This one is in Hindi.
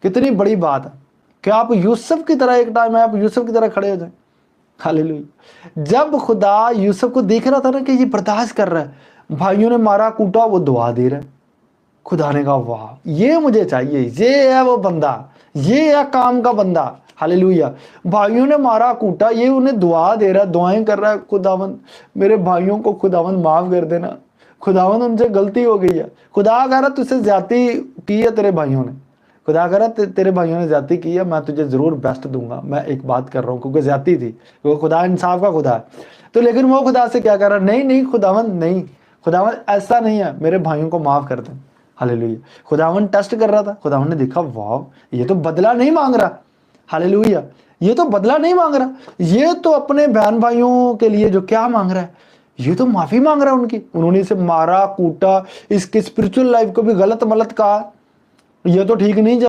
कितनी बड़ी बात है कि आप यूसुफ की तरह, एक टाइम है आप यूसुफ की तरह खड़े हो जाए। हालेलुया। जब खुदा यूसुफ को देख रहा था ना कि ये बर्दाश्त कर रहा है, भाइयों ने मारा कूटा, वो दुआ दे रहा है। खुदा ने कहा वाह ये मुझे चाहिए, ये है वो बंदा, ये है काम का बंदा। हालेलुया। भाइयों ने मारा कूटा, ये उन्हें दुआ दे रहा है, दुआएं कर रहा है। खुदावंद मेरे भाइयों को खुदावंद माफ कर देना, खुदावंद उनसे गलती हो गई है। खुदा कह रहा तुझसे ज्यादती की है तेरे भाइयों ने, खुदा कह रहा तेरे भाइयों ने ज्यादती की है, मैं तुझे जरूर बेस्ट दूंगा। मैं एक बात कर रहा हूँ क्योंकि ज्यादती थी, क्योंकि खुदा इंसाफ का खुदा है। तो लेकिन वो खुदा से क्या कर रहा, नहीं नहीं खुदावंद नहीं, खुदावंद ऐसा नहीं है, मेरे भाइयों को माफ कर दे। हालेलुया। खुदावन टेस्ट कर रहा था, खुदावन ने देखा वाह ये तो बदला नहीं मांग रहा। हालेलुया। ये तो बदला नहीं मांग रहा, ये तो अपने बहन भाइयों के लिए जो क्या मांग रहा है, ये तो माफी मांग रहा है उनकी। उन्होंने इसे मारा कूटा, इसके स्पिरिचुअल लाइफ को भी गलत मलत कहा, ये तो ठीक नहीं